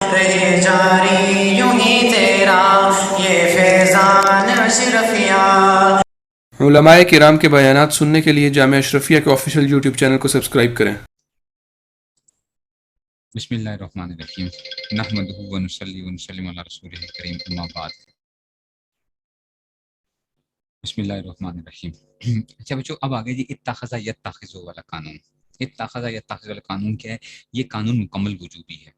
رہے جاری یوں ہی تیرا یہ فیضان اشرفیہ۔ علماء کرام کے بیانات سننے کے لیے جامعہ اشرفیہ کے آفیشیل یوٹیوب چینل کو سبسکرائب کریں۔ بسم اللہ الرحمن الرحیم نحمدہ ونصلی ونسلم علی رسولہ الکریم اما بعد۔ بسم اللہ الرحمن الرحیم۔ اچھا بچوں، اب آگے جی اتخذ یتخذ والا قانون۔ اتخذ یتخذ والا قانون کیا ہے؟ یہ قانون مکمل وجوبی ہے۔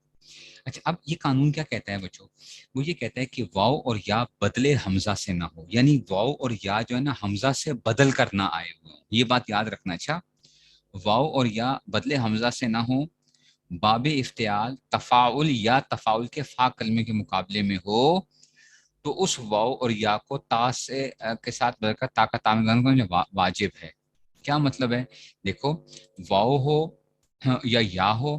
اچھا، اب یہ قانون کیا کہتا ہے بچوں؟ وہ یہ کہتا ہے کہ واو اور یا بدلے حمزہ سے نہ ہو، یعنی واو اور یا جو ہے نا حمزہ سے بدل کر نہ آئے ہوئے ہوں۔ یہ بات یاد رکھنا۔ اچھا، واو اور یا بدلے حمزہ سے نہ ہوں، باب افتعال تفاعل یا تفاعل کے فا کلمے کے مقابلے میں ہو تو اس واو اور یا کو تا سے کے ساتھ بدل کر تا کا تا میں بدل کرنا واجب ہے۔ کیا مطلب ہے؟ دیکھو، واو ہو یا ہو،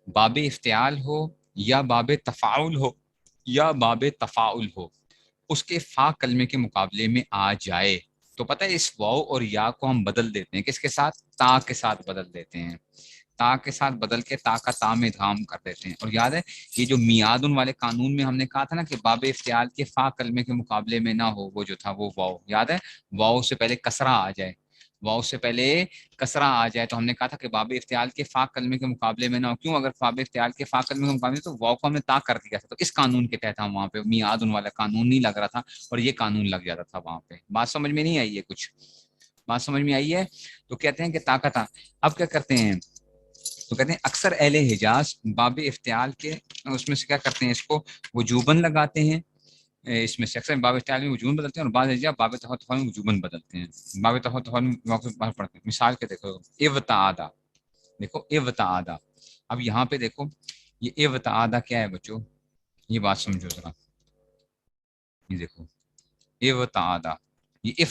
باب افتعال ہو یا باب تفاعل ہو یا باب تفاعل ہو، اس کے فا کلمے کے مقابلے میں آ جائے تو پتہ ہے اس واو اور یا کو ہم بدل دیتے ہیں، کس کے ساتھ؟ تا کے ساتھ بدل دیتے ہیں۔ تا کے ساتھ بدل کے تا کا تا میں ادغام کر دیتے ہیں۔ اور یاد ہے یہ جو میعادن والے قانون میں ہم نے کہا تھا نا کہ باب افتعال کے فا کلمے کے مقابلے میں نہ ہو، وہ جو تھا وہ واو، یاد ہے؟ واو سے پہلے کسرہ آ جائے، واو سے پہلے کسرہ آ جائے تو ہم نے کہا تھا کہ باب افتعال کے فا کلمے کے مقابلے میں نہ ہو۔ کیوں؟ اگر باب افتعال کے فا کلمے کے مقابلے میں تو واو کو ہم نے تا کر دیا تھا، تو اس قانون کے تحت ہم وہاں پہ میعادن والا قانون نہیں لگ رہا تھا اور یہ قانون لگ جاتا تھا وہاں پہ۔ بات سمجھ میں نہیں آئی ہے؟ کچھ بات سمجھ میں آئی ہے؟ تو کہتے ہیں کہ تا کا تا۔ اب کیا کرتے ہیں؟ تو کہتے ہیں اکثر اہل حجاز باب افتعال کے اس میں سے کیا کرتے ہیں، اس کو وجوباً لگاتے ہیں، اس میں سے اکثر باب افتعال میں وجوباً بدلتے ہیں اور بعض حجاز باب تفاعل میں وجوباً بدلتے ہیں، باب تفاعل میں پڑھتے ہیں۔ مثال کے دیکھو، ابتعادا، دیکھو ابتعادا۔ اب یہاں پہ دیکھو یہ ابتعادا کیا ہے بچوں، یہ بات سمجھو ذرا، یہ دیکھو ابتعادا، یہ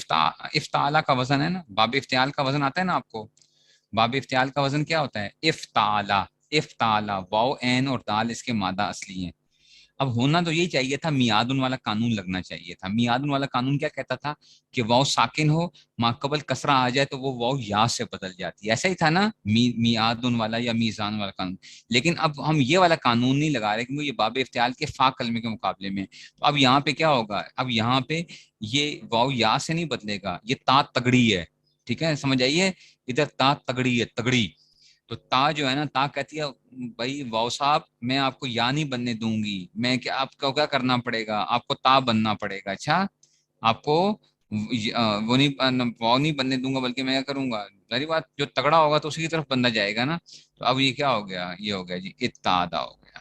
افتعالا کا وزن ہے نا، باب افتعال کا وزن آتا ہے نا آپ کو، باب افتعال کا وزن کیا ہوتا ہے؟ افتعالا، افتعالا، واو عین اور دال اس کے مادہ اصلی ہیں۔ اب ہونا تو یہی چاہیے تھا، میعادن والا قانون لگنا چاہیے تھا۔ میعادن والا قانون کیا کہتا تھا کہ واو ساکن ہو، ماقبل کسرہ آ جائے تو وہ واو یا سے بدل جاتی ہے، ایسا ہی تھا نا میعادن والا یا میزان والا قانون۔ لیکن اب ہم یہ والا قانون نہیں لگا رہے کیونکہ یہ باب افتعال کے فا کلمے کے مقابلے میں۔ تو اب یہاں پہ کیا ہوگا؟ اب یہاں پہ یہ واو یا سے نہیں بدلے گا، یہ تا تگڑی ہے، ٹھیک ہے؟ سمجھ آئیے؟ ادھر تا تگڑی ہے، تگڑی۔ تو تا جو ہے نا، تا کہتی ہے بھائی واو صاحب میں آپ کو یا نہیں بننے دوں گی، میں کیا آپ کو کیا کرنا پڑے گا؟ آپ کو تا بننا پڑے گا۔ اچھا، آپ کو وہ نہیں واو نہیں بننے دوں گا، بلکہ میں کیا کروں گا؟ ظاہری بات جو تگڑا ہوگا تو اسی کی طرف بننا جائے گا نا۔ تو اب یہ کیا ہو گیا؟ یہ ہو گیا جی اتعادا ہو گیا۔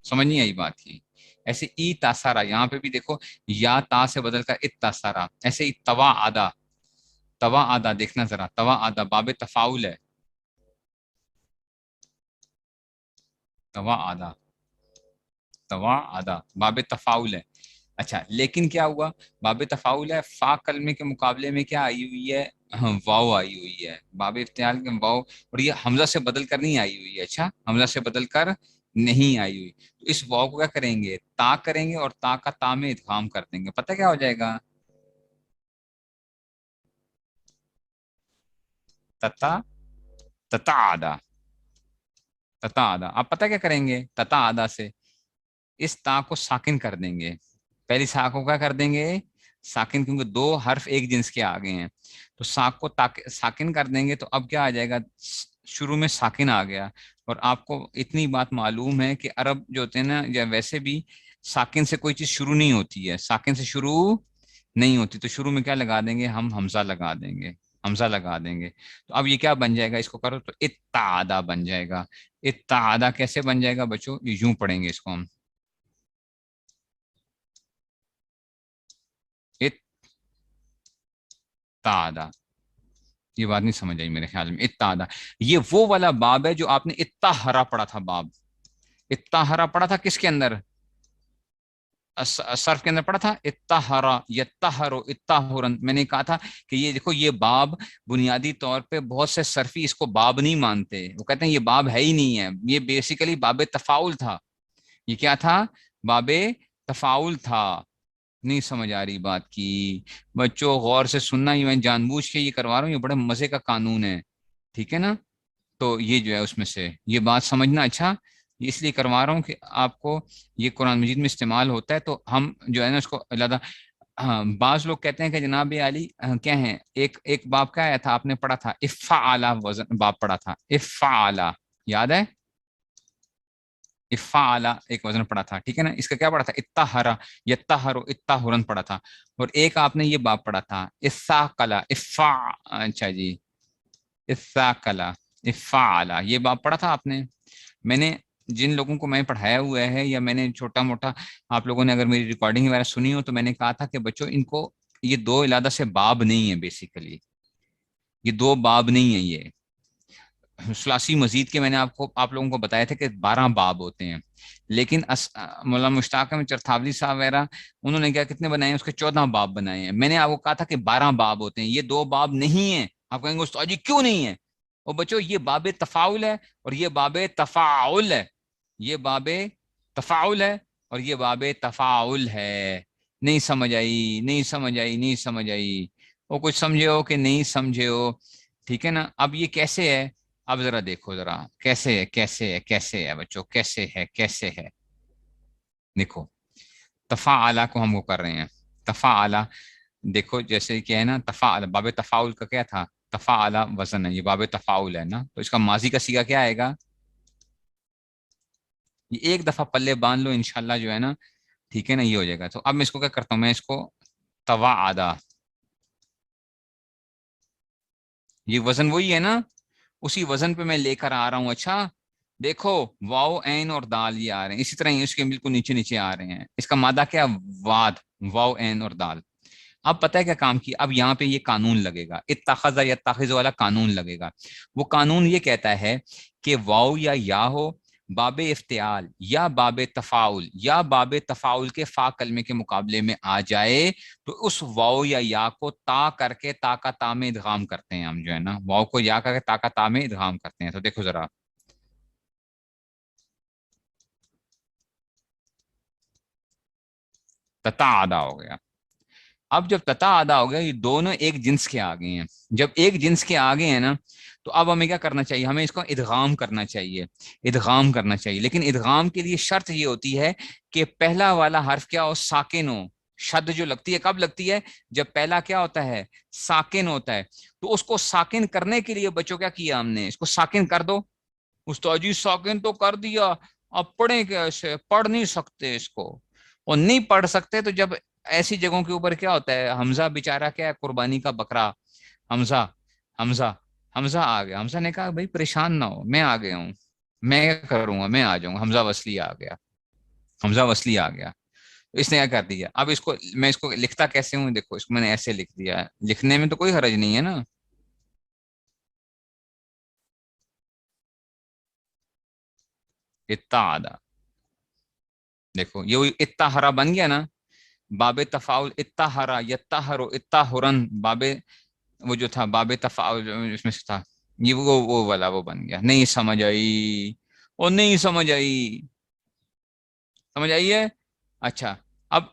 سمجھ نہیں آئی بات کی؟ ایسے ای تاثارا، یہاں پہ بھی دیکھو یا تا سے بدل کر اتاثارا، ایسے ہی توا آدھا، توا آدھا دیکھنا ذرا، توا آدھا باب تفاعل ہے، توا آدھا، توا آدھا باب تفاعل ہے۔ اچھا، لیکن کیا ہوا؟ باب تفاعل ہے، فا کلمے کے مقابلے میں کیا آئی ہوئی ہے؟ واو آئی ہوئی ہے، باب افتعال کے واو، اور یہ حمزہ سے بدل کر نہیں آئی ہوئی ہے۔ اچھا، حمزہ سے بدل کر نہیں آئی ہوئی، تو اس واو کو کیا کریں گے؟ تا کریں گے اور تا کا تا میں ادغام کر دیں گے۔ پتہ کیا ہو جائے گا؟ تتا، تتا آدھا، تتا آدھا۔ آپ پتہ کیا کریں گے؟ تتا آدھا سے اس تا کو ساکن کر دیں گے، پہلی سا کو کیا کر دیں گے؟ ساکن، کیونکہ دو حرف ایک جنس کے آگے ہیں تو سا کو ساکن کر دیں گے، تو اب کیا آ جائے گا؟ شروع میں ساکن آ گیا۔ اور آپ کو اتنی بات معلوم ہے کہ عرب جو ہوتے ہیں نا، یا ویسے بھی ساکن سے کوئی چیز شروع نہیں ہوتی ہے، ساکن سے شروع نہیں ہوتی، تو شروع میں کیا لگا دیں گے؟ ہم حمزہ لگا دیں گے، حمزہ لگا دیں گے۔ تو اب یہ کیا بن جائے گا؟ اس کو کرو تو اتعادہ بن جائے گا۔ اتعادہ کیسے بن جائے گا بچوں؟ یوں پڑھیں گے اس کو ہم، اتعادہ۔ یہ بات نہیں سمجھ آئی میرے خیال میں، اتعادہ یہ وہ والا باب ہے جو آپ نے اتہرا پڑھا تھا، باب اتہرا پڑھا تھا کس کے اندر؟ صرف کے اندر پڑھا تھا، اتہرا یتہرو اتہرن۔ میں نے کہا تھا کہ یہ دیکھو، یہ باب بنیادی طور پہ بہت سے صرفی اس کو باب نہیں مانتے، وہ کہتے ہیں یہ باب ہے ہی نہیں ہے، یہ بیسیکلی باب تفاعل تھا۔ یہ کیا تھا؟ باب تفاعل تھا۔ نہیں سمجھ آ رہی بات کی؟ بچوں غور سے سننا، یہ میں جان بوجھ کے یہ کروا رہا ہوں، یہ بڑے مزے کا قانون ہے، ٹھیک ہے نا؟ تو یہ جو ہے اس میں سے یہ بات سمجھنا۔ اچھا، اس لیے کروا رہا ہوں کہ آپ کو یہ قرآن مجید میں استعمال ہوتا ہے تو ہم جو ہے نا اس کو علیحدہ. ہاں بعض لوگ کہتے ہیں کہ جناب علی کیا ہیں، ایک باب کا آیا تھا، آپ نے پڑھا تھا افعل وزن باب پڑھا تھا، افعل یاد ہے، افعل ایک وزن پڑھا تھا، ٹھیک ہے نا. اس کا کیا پڑھا تھا، اتہر یتہر اتہرن پڑھا تھا. اور ایک آپ نے یہ باب پڑھا تھا اساقلا اچھا جی اساقلا افعل، یہ باب پڑھا تھا آپ نے. میں نے جن لوگوں کو میں پڑھایا ہوا ہے یا میں نے چھوٹا موٹا، آپ لوگوں نے اگر میری ریکارڈنگ وغیرہ سنی ہو تو میں نے کہا تھا کہ بچوں ان کو یہ دو علیحدہ سے باب نہیں ہے، بیسیکلی یہ دو باب نہیں ہے. یہ ثلاثی مزید کے میں نے آپ لوگوں کو بتایا تھا کہ 12 باب ہوتے ہیں، لیکن مولانا مشتاق احمد چرتھاولی صاحب وغیرہ انہوں نے کیا کتنے بنائے ہیں، اس کے 14 باب بنائے ہیں. میں نے آپ کو کہا تھا کہ 12 باب ہوتے ہیں، یہ دو باب نہیں ہیں. آپ کہیں گے استاد جی کیوں نہیں ہے؟ اور بچوں یہ باب تفاعل ہے اور یہ باب تفاعل ہے، یہ باب تفاعل ہے اور یہ باب تفاعل ہے. نہیں سمجھ آئی، نہیں سمجھ آئی، نہیں سمجھ آئی، وہ کچھ سمجھے ہو کہ نہیں سمجھے ہو؟ ٹھیک ہے نا. اب یہ کیسے ہے، اب ذرا دیکھو ذرا کیسے ہے، کیسے ہے، کیسے ہے بچوں، کیسے ہے، کیسے ہے. دیکھو تفاعل کو ہم وہ کر رہے ہیں، تفاعل دیکھو جیسے کہ ہے نا، تفاعل باب تفاعل کا کیا تھا، تفاعل وزن ہے، یہ باب تفاعل ہے نا. تو اس کا ماضی کا صیغہ کیا آئے گا، یہ ایک دفعہ پلے باندھ لو انشاءاللہ جو ہے نا، ٹھیک ہے نا، یہ ہو جائے گا. تو اب میں اس کو کیا کرتا ہوں، میں اس کو تواعدا، یہ وزن وہی ہے نا، اسی وزن پہ میں لے کر آ رہا ہوں. اچھا دیکھو واو عین اور دال یہ آ رہے ہیں، اسی طرح اس کے بالکل نیچے نیچے آ رہے ہیں. اس کا مادہ کیا، واد، واو عین اور دال. اب پتہ ہے کیا کام کیا، اب یہاں پہ یہ قانون لگے گا، اتخذ یتخذ والا قانون لگے گا. وہ قانون یہ کہتا ہے کہ واو یا ہو باب افتعال یا باب تفاعل یا باب تفاعل کے فا کلمے کے مقابلے میں آ جائے تو اس واو یا کو تا کر کے تا کا تا میں ادغام کرتے ہیں ہم، جو ہے نا واو کو یا کر کے تا کا تا میں ادغام کرتے ہیں. تو دیکھو ذرا تتا آدھا ہو گیا. اب جب تتا آدھا ہو گیا، یہ دونوں ایک جنس کے آگے ہیں. جب ایک جنس کے آگے ہیں نا تو اب ہمیں کیا کرنا چاہیے، ہمیں اس کو ادغام کرنا چاہیے، ادغام کرنا چاہیے. لیکن ادغام کے لیے شرط یہ ہوتی ہے کہ پہلا والا حرف کیا ہو، ساکن ہو. شد جو لگتی ہے کب لگتی ہے، جب پہلا کیا ہوتا ہے، ساکن ہوتا ہے. تو اس کو ساکن کرنے کے لیے بچوں کیا کیا ہم نے، اس کو ساکن کر دو. استاد جی ساکن تو کر دیا، اب پڑھیں کیسے، پڑھ نہیں سکتے اس کو. اور نہیں پڑھ سکتے تو جب ایسی جگہوں کے اوپر کیا ہوتا ہے، حمزہ بیچارہ کیا ہے، قربانی کا بکرا، حمزہ حمزہ حمزہ آ گیا. حمزہ نے کہا بھائی پریشان نہ ہو، میں آ گیا ہوں، میں کیا کروں گا، میں آ جاؤں گا. حمزہ وصلی آ گیا، حمزہ وصلی آ گیا. تو اس نے کیا کر دیا، اب اس کو میں اس کو لکھتا کیسے ہوں، دیکھو اس کو میں نے ایسے لکھ دیا ہے، لکھنے میں تو کوئی حرج نہیں ہے نا. اتعادا، دیکھو یہ اتہرا بن گیا نا، باب تفاعل اتہرا یتہر اتہرن، باب وہ جو تھا باب تفاعل اس میں سے تھا، یہ وہ والا وہ بن گیا. نہیں سمجھ آئی، اور نہیں سمجھ آئی، سمجھ آئی ہے. اچھا اب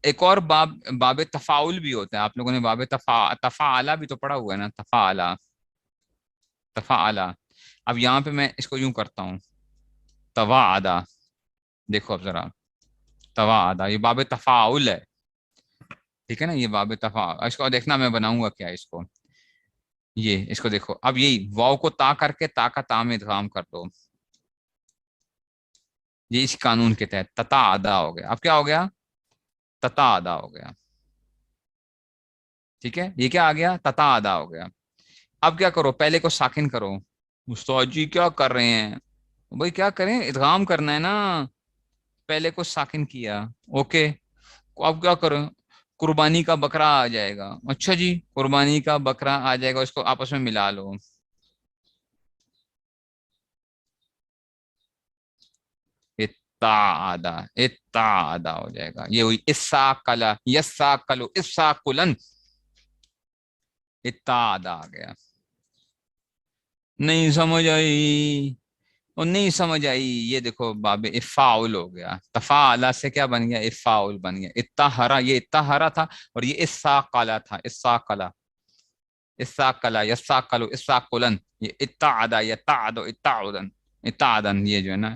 ایک اور باب تفاعل بھی ہوتا ہے، آپ لوگوں نے باب تفاعلہ بھی تو پڑھا ہوا ہے نا، تفاعلہ تفاعلہ. اب یہاں پہ میں اس کو یوں کرتا ہوں تواعدہ، دیکھو اب ذرا تواعدہ، یہ باب تفاعل ہے، ٹھیک ہے نا، یہ باب تفاعل. اس کو دیکھنا میں بناؤں گا کیا اس کو، یہ اس کو دیکھو اب یہی واو کو تا کر کے تا کا تا میں ادغام کر دو. یہ اس قانون کے تحت تتا ادا ہو گیا. اب کیا ہو گیا، تتا ادا ہو گیا، ٹھیک ہے. یہ کیا آ گیا، تتا ادا ہو گیا. اب کیا کرو، پہلے کو ساکن کرو. استاد جی کیا کر رہے ہیں بھائی، کیا کریں، ادغام کرنا ہے نا. پہلے کو ساکن کیا، اوکے. اب کیا کریں، قربانی کا بکرا آ جائے گا. اچھا جی قربانی کا بکرا آ جائے گا، اس کو آپس میں ملا لو. اتعادا، اتعادا ہو جائے گا. یہ ہوئی اساکلا، یساکلو، اساکلن، اتعادا آ گیا. نہیں سمجھ آئی، اور نہیں سمجھ آئی. یہ دیکھو باب افاعل ہو گیا، تفاعلہ سے کیا بن گیا، افاعل بن گیا. اتہرا، یہ اتہرا تھا اور یہ اساقلا تھا، اساقلا، اساقلا، یساقلو، اساقلن. یہ اتعدا، یتعدو، اتعدن، اتعدن، یہ جو ہے نا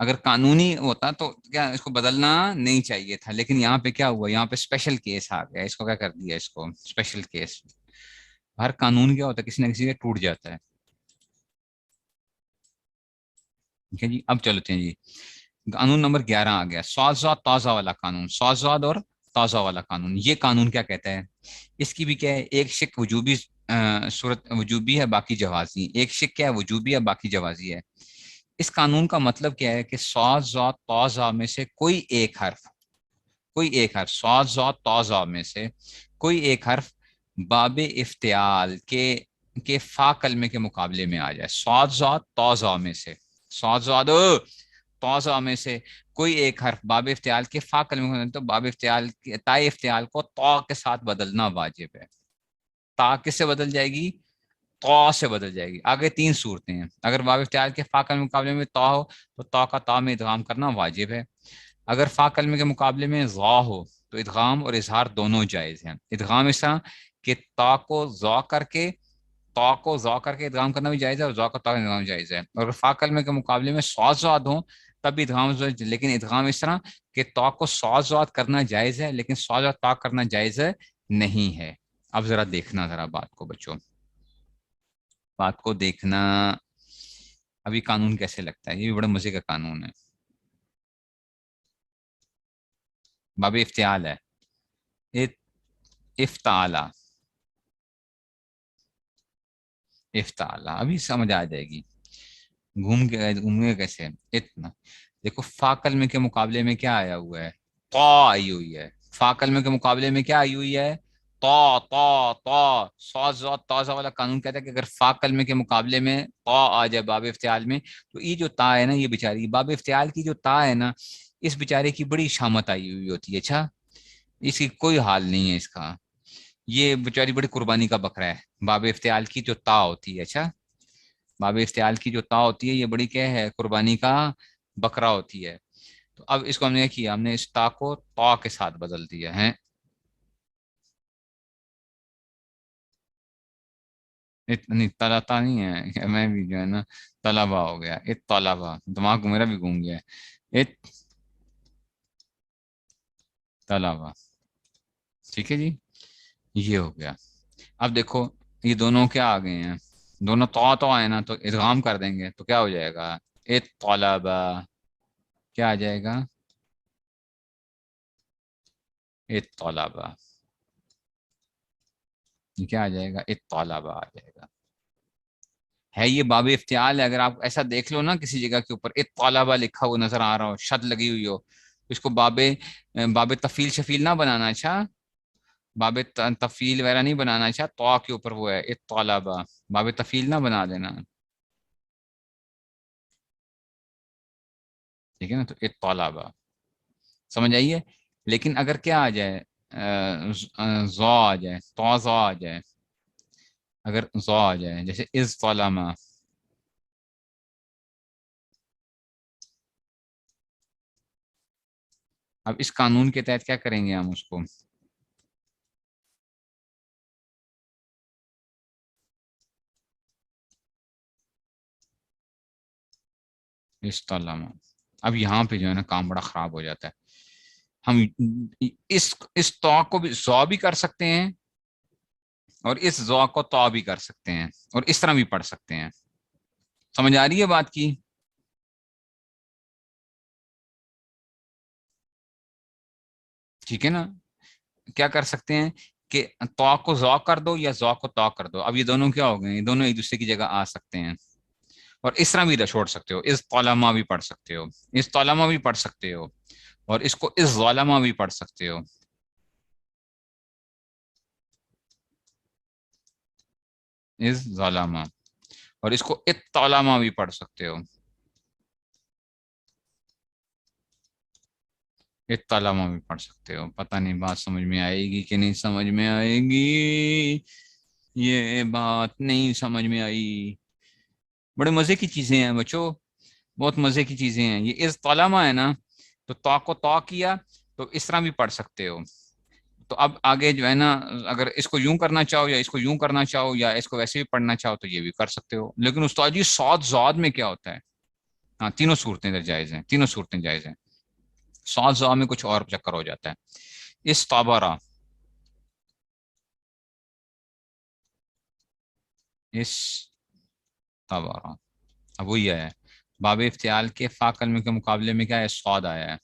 اگر قانونی ہوتا تو کیا اس کو بدلنا نہیں چاہیے تھا، لیکن یہاں پہ کیا ہوا، یہاں پہ اسپیشل کیس آ گیا، اس کو کیا کر دیا، اس کو اسپیشل کیس. ہر قانون کیا ہوتا ہے، کسی نہ کسی سے ٹوٹ جاتا ہے. ٹھیک ہے جی. اب چلتے ہیں جی، قانون نمبر 11 آ گیا، سواد تازہ والا قانون. سواد اور تازہ والا قانون، یہ قانون کیا کہتا ہے، اس کی بھی کیا ہے، ایک شک وجوبی صورت وجوبی ہے، باقی جوازی. ایک شک کیا ہے، وجوبی ہے، باقی جوازی ہے. اس قانون کا مطلب کیا ہے کہ سواد تازہ میں سے کوئی ایک حرف، سواد میں سے کوئی ایک حرف باب افتعال کے فا کلمے کے مقابلے میں آ جائے. سواد تازہ میں سے، سواد توضع میں سے کوئی ایک حرف باب افتعال کے فا کلمے، تو باب افتعال تا افتعال کو تو کے ساتھ بدلنا واجب ہے. تا کس سے بدل جائے گی، تو سے بدل جائے گی. آگے 3 صورتیں ہیں. اگر باب افتعال کے فا کلمے مقابلے میں تا ہو تو تا کا تا میں ادغام کرنا واجب ہے. اگر فا کلمے کے مقابلے میں ضا ہو تو ادغام اور اظہار دونوں جائز ہیں. ادغام اس طرح کہ تا کو ضا کر کے ادغام کرنا بھی جائز ہے، اور ضا کا تا ادغام جائز ہے. اور فا کلمے کے مقابلے میں صاد ہوں تب بھی ادغام، لیکن ادغام اس طرح کہ تا کو صاد کرنا جائز ہے، لیکن صاد تا کرنا جائز نہیں ہے. اب ذرا دیکھنا، ذرا بات کو بچوں، بات کو دیکھنا. ابھی قانون کیسے لگتا ہے، یہ بھی بڑے مزے کا قانون ہے. باب افتعال ہے، افتعالا ابھی سمجھ آ جائے گی. گھومے کیسے اتنا. دیکھو فا کلمے کے مقابلے میں کیا آیا ہوا ہے، تو آئی ہوئی ہے. فا کلمے کے مقابلے میں کیا آئی ہوئی ہے، تو تازہ والا قانون کہتا ہے کہ اگر فا کلمے کے مقابلے میں تو آ جائے باب افتعال میں، تو یہ جو تا ہے نا، یہ بیچاری باب افتعال کی جو تا ہے نا، اس بیچارے کی بڑی شامت آئی ہوئی ہوتی ہے. اچھا، اس کی کوئی حال نہیں ہے اس کا، یہ بیچاری بڑی قربانی کا بکرا ہے. باب افتعال کی جو تا ہوتی ہے، اچھا، باب افتعال کی جو تا ہوتی ہے، یہ بڑی کیا ہے، قربانی کا بکرا ہوتی ہے. تو اب اس کو ہم نے کیا، ہم نے اس تا کو تا کے ساتھ بدل دیا ہے. اتنی طلتا نہیں ہے، میں بھی جو ہے نا طلبا ہو گیا، طلبا، دماغ میرا بھی گھوم گیا. طلبا، ٹھیک ہے جی، یہ ہو گیا. اب دیکھو یہ دونوں کیا آ گئے ہیں، دونوں تو آئے نا، تو ادغام کر دیں گے تو کیا ہو جائے گا، طلبا. کیا آ جائے گا، طلبا. کیا آ جائے گا، طلبا آ جائے گا. ہے یہ باب افتعال ہے. اگر آپ ایسا دیکھ لو نا کسی جگہ کے اوپر طلبا لکھا ہوا نظر آ رہا ہو، شد لگی ہوئی ہو، اس کو باب تفیل شفیل نہ بنانا. اچھا، باب تفیل وغیرہ نہیں بنانا. اچھا، تو کے اوپر وہ ہے طلبا، باب تفیل نہ بنا دینا. ٹھیک ہے نا، تو طلبا سمجھ آئیے. لیکن اگر کیا آ جائے، زو آ جائے، تو زو آ جائے، اگر زو آ جائے جیسے از طلما، اب اس قانون کے تحت کیا کریں گے ہم اس کو، اس طلما. اب یہاں پہ جو ہے نا کام بڑا خراب ہو جاتا ہے. ہم اس تو کو بھی زو بھی کر سکتے ہیں، اور اس زو کو تو بھی کر سکتے ہیں، اور اس طرح بھی پڑھ سکتے ہیں. سمجھ آ رہی ہے بات کی، ٹھیک ہے نا. کیا کر سکتے ہیں کہ تو کو زو کر دو یا زو کو تو کر دو. اب یہ دونوں کیا ہو گئے، یہ دونوں ایک دوسرے کی جگہ آ سکتے ہیں. اور اس طرح بھی چھوڑ سکتے ہو، اس طلما بھی پڑھ سکتے ہو، اس طلما بھی پڑھ سکتے ہو، اور اس کو اس ظالما بھی پڑھ سکتے ہو. اس ظالما، اور اس کو اطلاما بھی پڑھ سکتے ہو، اطلاما بھی پڑھ سکتے ہو. پتہ نہیں بات سمجھ میں آئے گی کہ نہیں سمجھ میں آئے گی، یہ بات نہیں سمجھ میں آئی. بڑے مزے کی چیزیں ہیں بچوں، بہت مزے کی چیزیں ہیں. یہ اس طلما ہے نا، تو تو کو تو کیا تو اس طرح بھی پڑھ سکتے ہو. تو اب آگے جو ہے نا، اگر اس کو یوں کرنا چاہو یا اس کو یوں کرنا چاہو یا اس کو ویسے بھی پڑھنا چاہو تو یہ بھی کر سکتے ہو. لیکن استاد جی سعود زاد میں کیا ہوتا ہے، ہاں تینوں صورتیں ادھر جائز ہیں، تینوں صورتیں جائز ہیں. صاد زا میں کچھ اور چکر ہو جاتا ہے. استابرا، استابرا، اب وہی ہے باب افتعال کے فا کلمے کے مقابلے میں کیا ہے، صاد آیا ہے،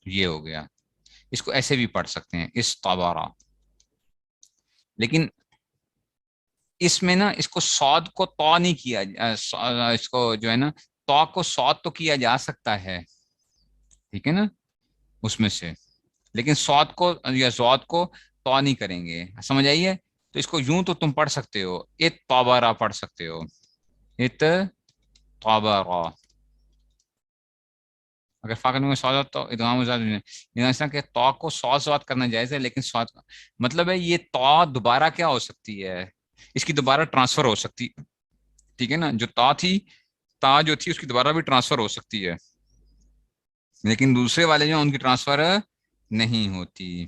یہ ہو گیا. اس کو ایسے بھی پڑھ سکتے ہیں استابرا، لیکن اس میں نا اس کو صاد کو تو نہیں کیا، اس کو جو ہے نا تو کو صاد تو کیا جا سکتا ہے، ٹھیک ہے نا، اس میں سے، لیکن صاد کو یا زواد کو تو نہیں کریں گے، سمجھ آئیے. تو اس کو یوں تو تم پڑھ سکتے ہو، ات طابرا پڑھ سکتے ہو، ات طابرا. اگر فاقل میں سواد تو ادغام ایسا کہ تو کو سواد کرنا جائز ہے، لیکن سواد مطلب ہے یہ تو دوبارہ کیا ہو سکتی ہے، اس کی دوبارہ ٹرانسفر ہو سکتی، ٹھیک ہے نا، جو تا تھی، تا جو تھی اس کی دوبارہ بھی ٹرانسفر ہو سکتی ہے، لیکن دوسرے والے جو ان کی ٹرانسفر نہیں ہوتی.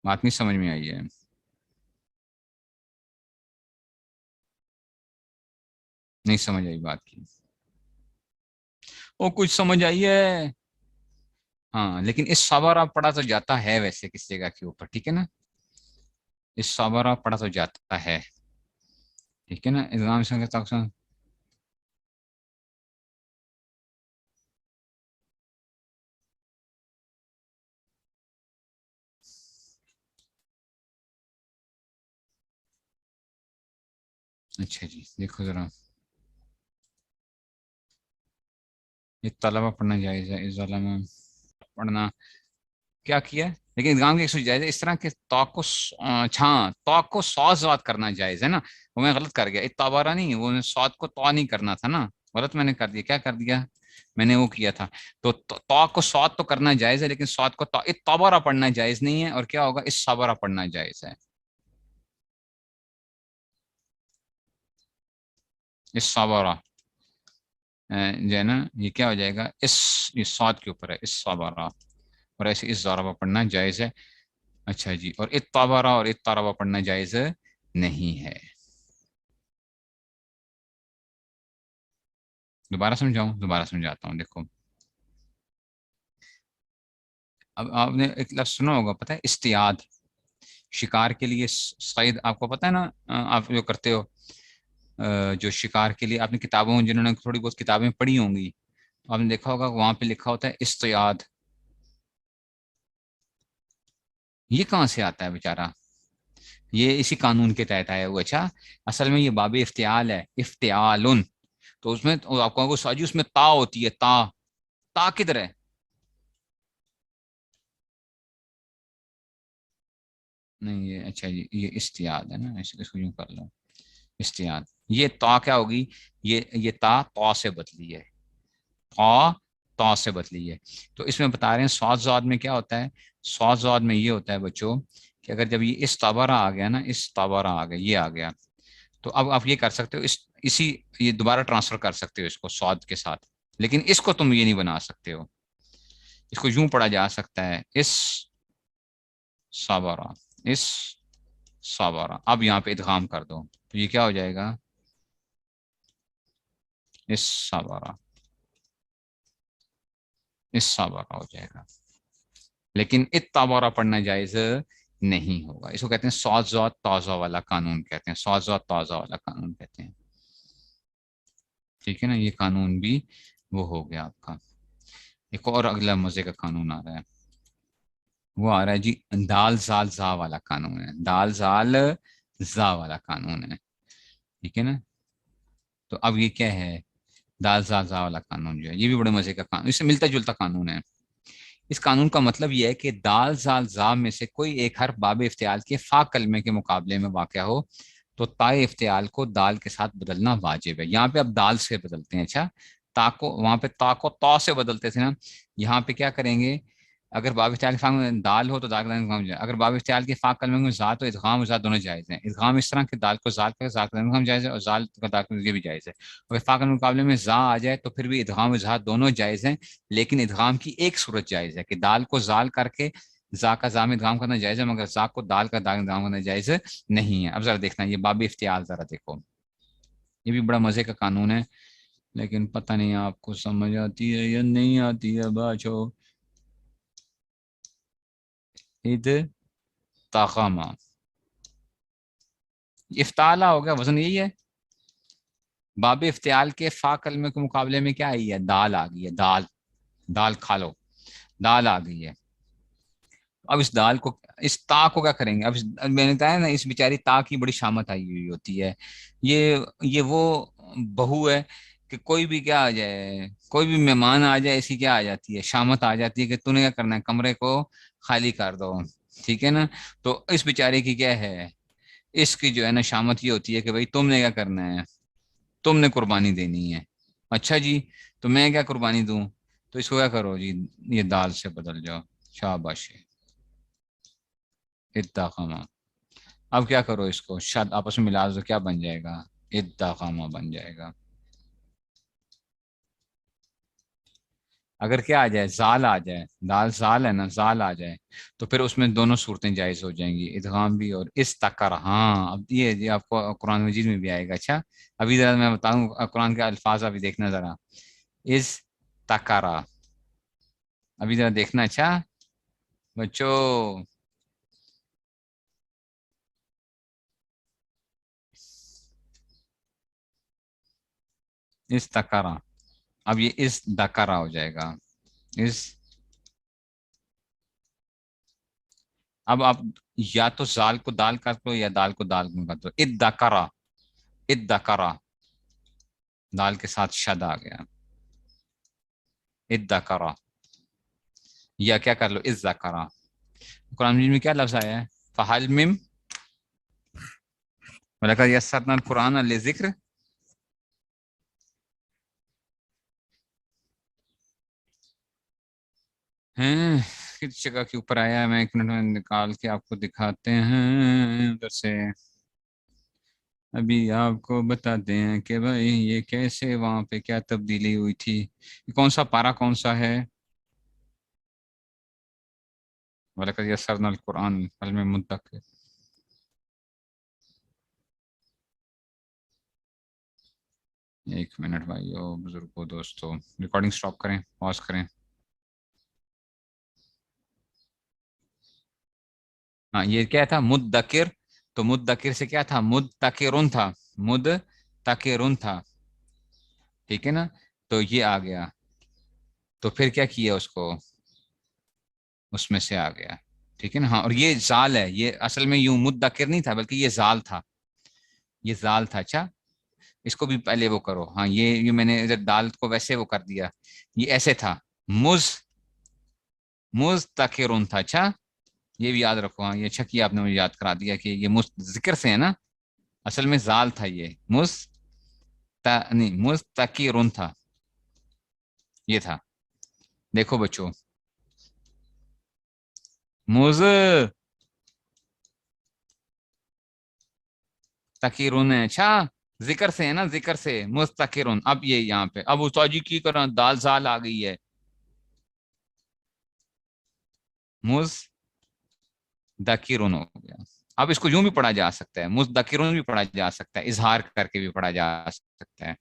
بات نہیں سمجھ میں آئی ہے؟ نہیں سمجھ آئی بات کی؟ وہ کچھ سمجھ آئی ہے؟ ہاں لیکن اس صبر پڑھا تو جاتا ہے ویسے کس جگہ کے اوپر، ٹھیک ہے نا، اس صبر پڑھا تو جاتا ہے، ٹھیک ہے نا. ادغام سے اچھا جی دیکھو ذرا، یہ طلبہ پڑھنا جائز ہے، اس ظالمہ پڑھنا کیا کیا ہے، لیکن ادغام کی ایک سوچ جائز ہے اس طرح کہ تو کو چھاں تو کو سواد واد کرنا جائز ہے نا. وہ میں غلط کر گیا، اتبارہ نہیں، وہ سواد کو تو نہیں کرنا تھا نا، غلط میں نے کر دیا، کیا کر دیا میں نے، وہ کیا تھا. تو کو سواد تو کرنا جائز ہے، لیکن سواد کو اتبارہ پڑھنا جائز نہیں ہے، اور کیا ہوگا، اس صبرہ پڑھنا جائز ہے، اس صبرہ جو ہے نا یہ کیا ہو جائے گا، اس یہ سواد کے اوپر ہے، اس صبرہ، اور ایسے اس ضربہ پڑھنا جائز ہے. اچھا جی، اور اتبارہ اور اتربہ پڑھنا جائز نہیں ہے. دوبارہ سمجھاؤں، دوبارہ سمجھاتا ہوں، دیکھو اب آپ نے ایک لفظ سنا ہوگا، پتہ ہے استیاد، شکار کے لیے صید، آپ کو پتہ ہے نا، آپ جو کرتے ہو جو شکار کے لیے آپ نے کتابوں، جنہوں نے تھوڑی بہت کتابیں پڑھی ہوں گی، آپ نے دیکھا ہوگا وہاں پہ لکھا ہوتا ہے استیاد. یہ کہاں سے آتا ہے بیچارہ، یہ اسی قانون کے تحت آیا ہوا. اچھا اصل میں یہ باب افتعال ہے، افتعال، تو اس میں آپ کو ساجی اس میں تا ہوتی ہے، تا، تا کدھر ہے، نہیں یہ اچھا جی یہ استیاد ہے نا، ایسے اس کو یوں کر لو، استیاد. یہ تا کیا ہوگی، یہ تا تو سے بدلی ہے، تا تا سے بدلی ہے. تو اس میں بتا رہے ہیں سواد زاد میں کیا ہوتا ہے، سواد زاد میں یہ ہوتا ہے بچوں کہ اگر جب یہ استابرہ آ گیا نا، استابرہ آ گیا، یہ آ گیا، تو اب آپ یہ کر سکتے ہو، اسی یہ دوبارہ ٹرانسفر کر سکتے ہو اس کو سواد کے ساتھ، لیکن اس کو تم یہ نہیں بنا سکتے ہو، اس کو یوں پڑھا جا سکتا ہے، اس صابرہ، اس صابرہ. اب یہاں پہ ادغام کر دو تو یہ کیا ہو جائے گا، اس صابرہ، اس صابرہ ہو جائے گا، لیکن اتبارہ پڑھنا جائز نہیں ہوگا. اس کو کہتے ہیں سواد زاد تازہ والا قانون، کہتے ہیں سواد زاد تازہ والا قانون کہتے ہیں، ٹھیک ہے نا. یہ قانون بھی وہ ہو گیا آپ کا. ایک اور اگلا مزے کا قانون آ رہا ہے، وہ آ رہا ہے جی دال زال زا والا قانون ہے، دال زال زا والا قانون ہے، ٹھیک ہے نا. تو اب یہ کیا ہے، دال زال زا والا قانون جو ہے یہ بھی بڑے مزے کا قانون، اس سے ملتا جلتا قانون ہے. اس قانون کا مطلب یہ ہے کہ دال زال زا میں سے کوئی ایک حرف باب افتعال کے فا کلمے کے مقابلے میں واقع ہو تو تا افتعال کو دال کے ساتھ بدلنا واجب ہے. یہاں پہ اب دال سے بدلتے ہیں، اچھا تا کو وہاں پہ تا کو تو سے بدلتے تھے نا، یہاں پہ کیا کریں گے، اگر باب افتعال کے فا میں دال ہو تو دال کا ادغام جائز، اگر باب افتعال کے فا کلمے میں ذات تو ادغام و ذات دونوں جائز ہیں. ادغام اس طرح کہ دال کو ذال کا ذات کا ادغام جائز ہے، اور ذال کا دال کا یہ بھی جائز ہے. اگر فا کے مقابلے میں ذا آ جائے تو پھر بھی ادغام و ذات دونوں جائز ہیں، لیکن ادغام کی ایک صورت جائز ہے کہ دال کو زال کر کے زا کا زا میں ادغام کرنا جائز ہے مگر زا کو دال کا دال ادغام کرنا جائز نہیں ہے. اب ذرا دیکھنا یہ باب افتعال ذرا دیکھو, یہ بھی بڑا مزے کا قانون ہے لیکن پتہ نہیں آپ کو سمجھ آتی ہے یا نہیں آتی ہے باچو. اد تاخاما افتعالہ ہو گیا, وزن یہی ہے. باب افتعال کے فا کلمے کے مقابلے میں کیا آئی ہے؟ دال آ گئی ہے. دال, دال کھا لو, دال آ گئی ہے. اب اس دال کو, اس تا کو کیا کریں گے؟ اب میں نے کہا نا اس بیچاری تا کی بڑی شامت آئی ہوئی ہوتی ہے. یہ وہ بہو ہے کہ کوئی بھی کیا آ جائے, کوئی بھی مہمان آ جائے, ایسی کیا آ جاتی ہے, شامت آ جاتی ہے کہ تو نے کیا کرنا ہے, کمرے کو خالی کر دو. ٹھیک ہے نا. تو اس بیچارے کی کیا ہے, اس کی جو ہے نا شامت یہ ہوتی ہے کہ بھائی تم نے کیا کرنا ہے, تم نے قربانی دینی ہے. اچھا جی, تو میں کیا قربانی دوں؟ تو اس کو کیا کرو جی, یہ دال سے بدل جاؤ. شاباش. ادغامہ. اب کیا کرو, اس کو شاد آپس میں ملا دو, کیا بن جائے گا؟ ادغامہ بن جائے گا. اگر کیا آ جائے, زال آ جائے, دال زال ہے نا, زال آ جائے تو پھر اس میں دونوں صورتیں جائز ہو جائیں گی, ادغام بھی اور استقر. ہاں اب یہ آپ کو قرآن مجید میں بھی آئے گا. اچھا ابھی ذرا میں بتاؤں قرآن کے الفاظ, ابھی دیکھنا ذرا. استقرا, ابھی ذرا دیکھنا. اچھا بچوں, استقرا. اب یہ اس دکرا ہو جائے گا. اس, اب آپ یا تو زال کو دال کر دو یا دال کو دال کر دو. ادکرا, ادکرا, دال کے ساتھ شد آ گیا. ادکرا, یا کیا کر لو, ازکرا. قرآن مجید میں کیا لفظ آیا ہے؟ فحل مم وَلَقَدْ يَسَّرْنَا الْقُرْآنَ لِلذِّكْرِ. ہیں کس جگہ کے اوپر آیا ہے؟ میں ایک منٹ میں نکال کے آپ کو دکھاتے ہیں ادھر سے. ابھی آپ کو بتاتے ہیں کہ بھائی یہ کیسے, وہاں پہ کیا تبدیلی ہوئی تھی. یہ کون سا پارا, کون سا ہے؟ وَلَقَدْ يَسَّرْنَا الْقُرْآنَ فَهَلْ مِن مُدَّكِرٍ. ایک منٹ بھائیو, بزرگوں, دوستو, ریکارڈنگ سٹاپ کریں, پاز کریں. ہاں یہ کیا تھا؟ مدکر. تو مدکر سے کیا تھا؟ مدتکرن تھا, مدتکرن تھا. ٹھیک ہے نا. تو یہ آ گیا, تو پھر کیا کیا, اس کو اس میں سے آ گیا. ٹھیک ہے نا. ہاں, اور یہ زال ہے, یہ اصل میں یوں مدکر نہیں تھا بلکہ یہ زال تھا, یہ زال تھا. اچھا اس کو بھی پہلے وہ کرو. ہاں یہ میں نے ادھر دال کو ویسے وہ کر دیا, یہ ایسے تھا, مزتکرن تھا. اچھا یہ بھی یاد رکھو. ہاں یہ اچھا کیا آپ نے مجھے یاد کرا دیا کہ یہ ذکر سے ہے نا, اصل میں زال تھا, یہ نہیں مستقرن تھا, یہ تھا. دیکھو بچوں, تکیرون ہے. اچھا ذکر سے ہے نا, ذکر سے مستقرن. اب یہ یہاں پہ اب استاد جی کی کرنا, دال زال آ گئی ہے, مزدکرن ہو گیا. اب اس کو یوں بھی پڑھا جا سکتا ہے, مزدکرن بھی پڑھا جا سکتا ہے, اظہار کر کے بھی پڑھا جا سکتا ہے,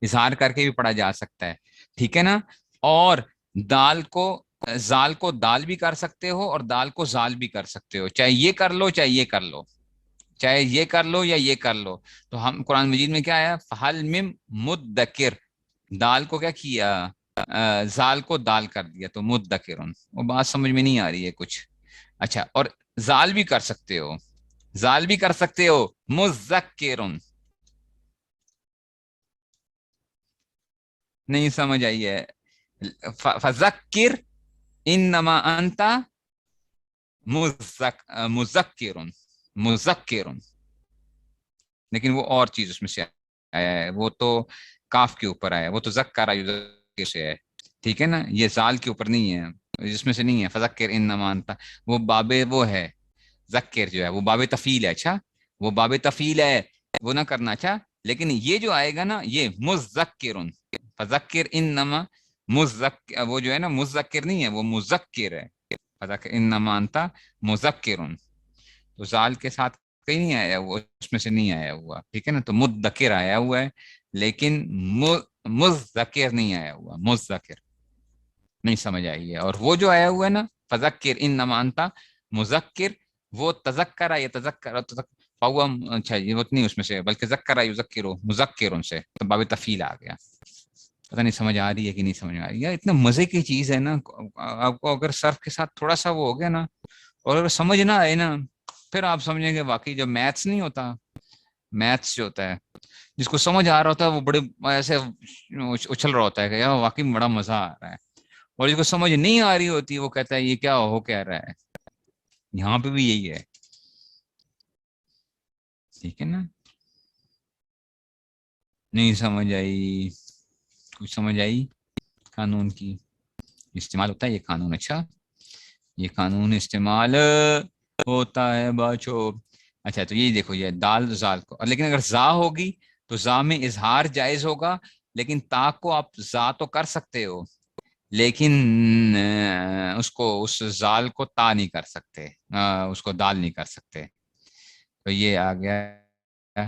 اظہار کر کے بھی پڑھا جا سکتا ہے. ٹھیک ہے نا. اور دال کو, زال کو دال بھی کر سکتے ہو اور دال کو زال بھی کر سکتے ہو, چاہے یہ کر لو چاہے یہ کر لو, چاہے یہ کر لو یا یہ کر لو. تو ہم قرآن مجید میں کیا آیا؟ فحل مم مدکر, دال کو کیا کیا, زال کو دال کر دیا, تو مدکرن. وہ بات سمجھ میں نہیں آ رہی ہے کچھ. اچھا, اور زال بھی کر سکتے ہو, زال بھی کر سکتے ہو, مذکرن. نہیں سمجھ آئی ہے؟ فذکر انما انت مذکرن, مذکرن. لیکن وہ اور چیز اس میں سے آیا ہے, وہ تو کاف کے اوپر آیا ہے, وہ تو ذکر سے ہے. ٹھیک ہے نا. یہ زال کے اوپر نہیں ہے, جس میں سے نہیں ہے. فذکر انما انت, وہ باب وہ ہے, ذکر جو ہے وہ باب تفیل ہے. اچھا وہ باب تفیل ہے, وہ نہ کرنا. اچھا لیکن یہ جو آئے گا نا, یہ مذکرن, فذکر انما مذکر, وہ جو ہے نا مذکر نہیں ہے, وہ مذکر ہے. فذکر انما انت مذکر، تو زال کے ساتھ کہیں نہیں آیا ہوا، اس میں سے نہیں آیا ہوا، ٹھیک ہے نا. تو مدکر آیا ہوا ہے لیکن مذکر نہیں آیا ہوا، مذکر نہیں سمجھ آئی ہے. اور وہ جو آیا ہوا ہے نا فذکر انما انت مذکر، وہ تذکرہ یا تذکر فہو، اچھا یہ وہ نہیں اس میں سے، بلکہ ذکرہ یذکر مذکر سے، تو باب تفعیل آ گیا. پتہ نہیں سمجھ آ رہی ہے کہ نہیں سمجھ آ رہی ہے. اتنا مزے کی چیز ہے نا، آپ کو اگر صرف کے ساتھ تھوڑا سا وہ ہو گیا نا، اور اگر سمجھ نہ آئے نا، پھر آپ سمجھیں گے واقعی جو میتھس نہیں ہوتا، میتھس جو ہوتا ہے جس کو سمجھ آ رہا ہوتا ہے وہ بڑے ایسے اچھل رہا ہوتا ہے کہ یار واقعی بڑا مزہ آ رہا ہے، اور جس کو سمجھ نہیں آ رہی ہوتی وہ کہتا ہے یہ کیا ہو کہہ رہا ہے. یہاں پہ بھی یہی ہے، ٹھیک ہے نا. نہیں سمجھ آئی؟ کچھ سمجھ آئی؟ قانون کی استعمال ہوتا ہے یہ قانون. اچھا یہ قانون استعمال ہوتا ہے بچو. اچھا تو یہ دیکھو یہ دال زال کو، اور لیکن اگر زا ہوگی تو زا میں اظہار جائز ہوگا، لیکن تا کو آپ زا تو کر سکتے ہو، لیکن اس کو اس زال کو تا نہیں کر سکتے، اس کو دال نہیں کر سکتے. تو یہ آ گیا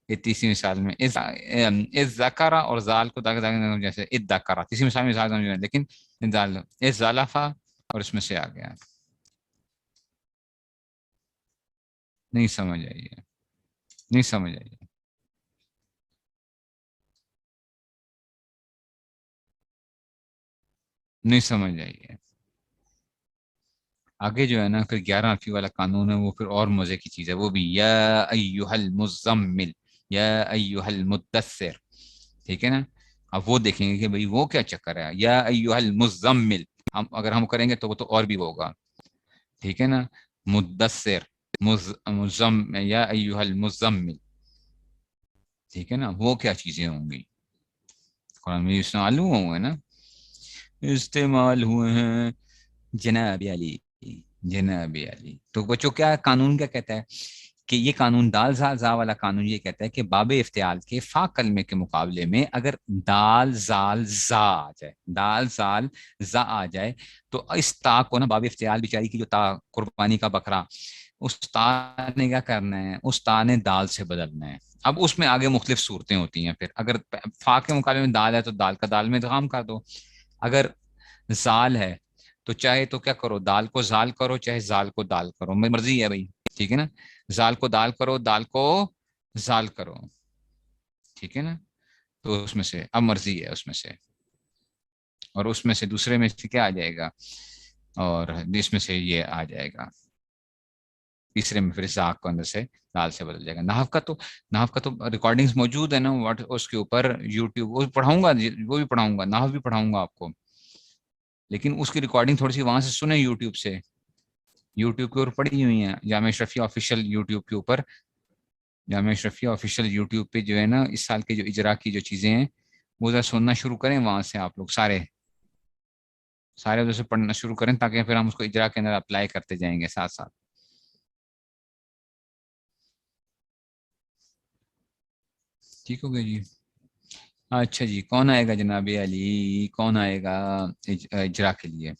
یہ تیسری مثال میں از ذکرہ اور زال کو جیسے اد ذکرہ، تیسری مثال میں زال لیکن دال از زالفا، اور اس میں سے آ گیا. نہیں سمجھ آئی ہے؟ نہیں سمجھ آئی ہے؟ نہیں سمجھ آئی ہے؟ آگے جو ہے نا پھر 11 والا قانون ہے، وہ پھر اور مزے کی چیز ہے، وہ بھی یا ایہا المزمل، یا ایہا المدثر، ٹھیک ہے نا. اب وہ دیکھیں گے کہ بھئی وہ کیا چکر ہے، یا ایہا المزمل، اگر ہم کریں گے تو وہ تو اور بھی ہوگا، ٹھیک ہے نا. مدثر یا ایہا المزمل، ٹھیک ہے نا. وہ کیا چیزیں ہوں گی؟ قرآن میں استعمال ہوئے نا، استعمال ہوئے ہیں جناب علی، جناب علی. تو بچوں کیا قانون کیا کہتا ہے کہ یہ قانون دال زال زا والا قانون یہ کہتا ہے کہ باب افتعال کے فا کلمے کے مقابلے میں اگر دال زال زا آ جائے، دال زال زا آ جائے، تو اس تا کو نا باب افتعال بیچاری کی جو تا قربانی کا بکرا، اس تا نے کیا کرنا ہے، اس تا نے دال سے بدلنا ہے. اب اس میں آگے مختلف صورتیں ہوتی ہیں، پھر اگر فا کے مقابلے میں دال ہے تو دال کا دال میں ادغام کر دو، اگر زال ہے تو چاہے تو کیا کرو، دال کو زال کرو، چاہے زال کو دال کرو، میری مرضی ہے بھائی، ٹھیک ہے نا. زال کو دال کرو، دال کو زال کرو، ٹھیک ہے نا. تو اس میں سے اب مرضی ہے اس میں سے، اور اس میں سے دوسرے میں سے کیا آ جائے گا، اور اس میں سے یہ آ جائے گا تیسرے میں، پھر زاق کو اندر سے دال سے بدل جائے گا. نحو کا تو ریکارڈنگز موجود ہے نا اس کے اوپر یوٹیوب، وہ پڑھاؤں گا، وہ بھی پڑھاؤں گا، نحو بھی پڑھاؤں گا آپ کو، لیکن اس کی ریکارڈنگ تھوڑی سی وہاں سے سنیں، یوٹیوب سے، یوٹیوب کے اوپر پڑی ہوئی ہیں جامعہ اشرفیہ آفیشیل یوٹیوب کے اوپر. جامعہ اشرفیہ آفیشیل یوٹیوب پہ جو ہے نا اس سال کے جو اجرا کی جو چیزیں ہیں وہ ذرا سننا شروع کریں، وہاں سے آپ لوگ سارے ادھر سے پڑھنا شروع کریں، تاکہ پھر ہم اس کو اجرا کے اندر اپلائی کرتے جائیں گے ساتھ ساتھ. ٹھیک ہو گیا جی. اچھا جی کون آئے گا جناب علی، کون آئے گا اجرا کے لیے؟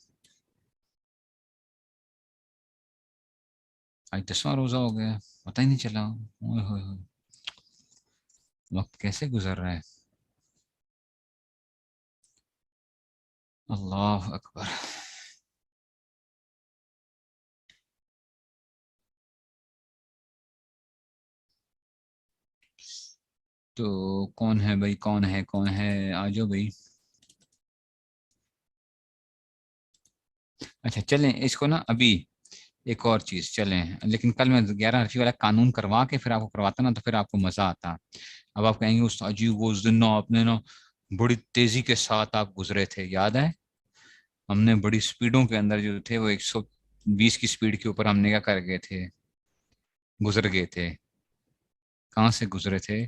آج 10واں روزہ ہو گیا، پتہ ہی نہیں چلا. اوئے ہوئے ہوئے، وقت کیسے گزر رہا ہے، اللہ اکبر. تو کون ہے بھائی، کون ہے، کون ہے، آ جاؤ بھائی. اچھا چلیں اس کو نا ابھی ایک اور چیز چلیں، لیکن کل میں 11 والا قانون کروا کے پھر آپ کو کرواتا نا، تو پھر آپ کو مزہ آتا. اب آپ کہیں گے استاد جی وہ اس دن نا آپ نے نا بڑی تیزی کے ساتھ آپ گزرے تھے، یاد ہے ہم نے بڑی سپیڈوں کے اندر جو تھے وہ 120 کی سپیڈ کے اوپر ہم نے کیا کر گئے تھے، گزر گئے تھے. کہاں سے گزرے تھے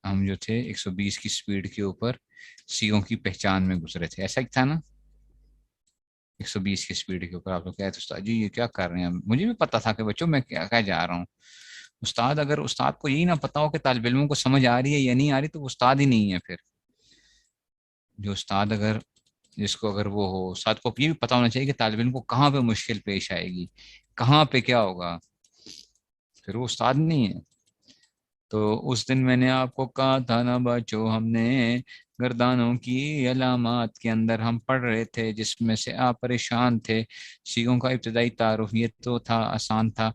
ہم، جو تھے 120 کی سپیڈ کے اوپر سیوں کی پہچان میں گزرے تھے، ایسا ہی تھا نا. 120 کی سپیڈ کے اوپر آپ لوگ کہتے استاد جی یہ کیا کر رہے ہیں، مجھے بھی پتا تھا کہ بچوں میں کیا جا رہا ہوں. استاد اگر استاد کو یہی نہ پتا ہو کہ طالب علموں کو سمجھ آ رہی ہے یا نہیں آ رہی، تو وہ استاد ہی نہیں ہے. پھر جو استاد اگر جس کو اگر وہ ہو ساتھ کو یہ بھی پتا ہونا چاہیے کہ طالب علم کو کہاں پہ مشکل پیش آئے گی، کہاں پہ کیا ہوگا، پھر وہ استاد نہیں ہے. تو اس دن میں نے آپ کو کہا تھا نا بچو، ہم نے گردانوں کی علامات کے اندر ہم پڑھ رہے تھے جس میں سے آپ پریشان تھے. سیگوں کا ابتدائی تعارف یہ تو تھا، آسان تھا،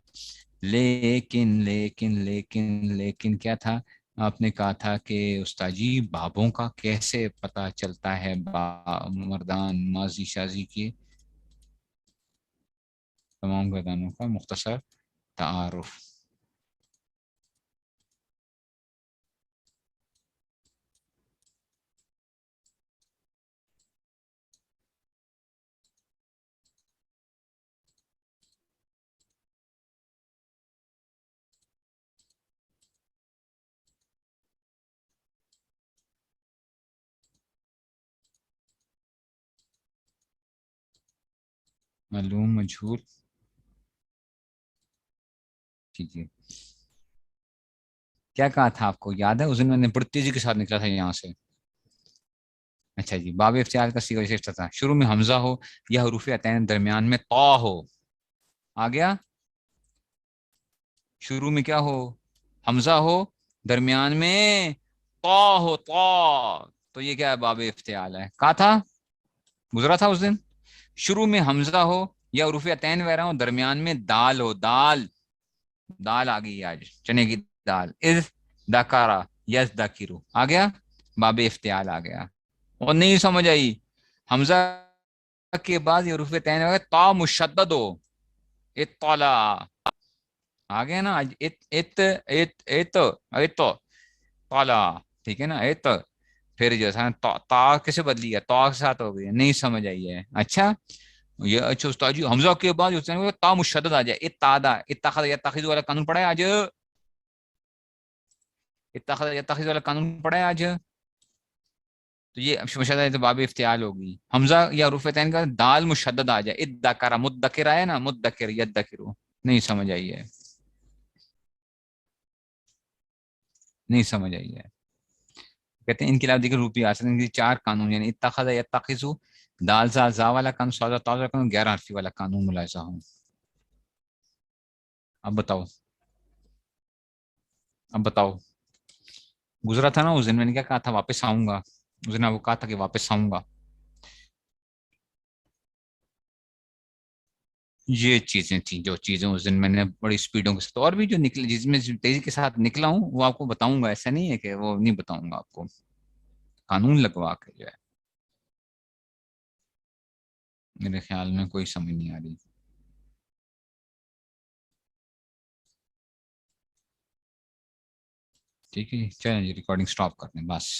لیکن لیکن لیکن لیکن کیا تھا؟ آپ نے کہا تھا کہ استاد جی بابوں کا کیسے پتہ چلتا ہے، مردان ماضی شازی کی تمام گردانوں کا مختصر تعارف. معلوم مجہول، ٹھیک ہے. کیا کہا تھا آپ کو یاد ہے؟ اس دن میں نے بڑی تیزی کے ساتھ نکلا تھا یہاں سے. اچھا جی، باب افتعال کا صیغہ وشیشٹا تھا، شروع میں حمزہ ہو یا حروف عطین درمیان میں طا ہو. آ گیا؟ شروع میں کیا ہو؟ حمزہ ہو، درمیان میں طا ہو، طا. تو یہ کیا ہے؟ باب افتعال ہے. کہا تھا، گزرا تھا اس دن. شروع میں حمزہ ہو یا حروف عطین وغیرہ ہو، درمیان میں دال ہو، دال. دال آ گئی آج، چنے کی دال. از دکارا یس دکیرو آ گیا، باب افتعال آ گیا. اور نہیں سمجھ آئی؟ حمزہ کے بعد یہ حروف عطین وغیرہ تا مشدد ہو، اطلع. آ گیا نا آج؟ ات ات ات ات ات طلع، ٹھیک ہے نا؟ ات. پھر جو ہے تا کیسے بدلی ہے؟ تا کے ساتھ ہو گئی. نہیں سمجھ آئی ہے؟ اچھا یہ اچھا استاد جی حمزہ کے بعد تا مشدد آ جائے، اتادا اتخذ یتخذ والا قانون پڑھا ہے آج؟ اتخذ یتخذ والا قانون پڑھا ہے آج؟ تو یہ مشدد باب افتعال ہوگی. حمزہ یا حروف عطین کا دال مشدد آ جائے، ادکرا مدکر آیا نا، مدکر یدکرو. نہیں سمجھ آئی ہے؟ نہیں سمجھ آئی ہے؟ کہتے ہیں ان کے علاوہ دیگر روپی آ سکتے ہیں. چار قانون یعنی اتخذ یتخذ، دال زا زا والا قانون، سوزا تازا قانون، غیر حرفی والا قانون ملاحظہ ہوں. اب بتاؤ، اب بتاؤ. گزرا تھا نا اس دن، میں نے کیا کہا تھا؟ واپس آؤں گا. اس دن آپ کو کہا تھا کہ واپس آؤں گا. یہ چیزیں تھیں جو چیزیں اس دن میں نے بڑی سپیڈوں کے ساتھ، اور بھی جو نکلے جس میں تیزی کے ساتھ نکلا ہوں وہ آپ کو بتاؤں گا. ایسا نہیں ہے کہ وہ نہیں بتاؤں گا آپ کو، قانون لگوا کے جو ہے. میرے خیال میں کوئی سمجھ نہیں آ رہی. ٹھیک ہے، چلیں جی ریکارڈنگ سٹاپ کرتے ہیں بس.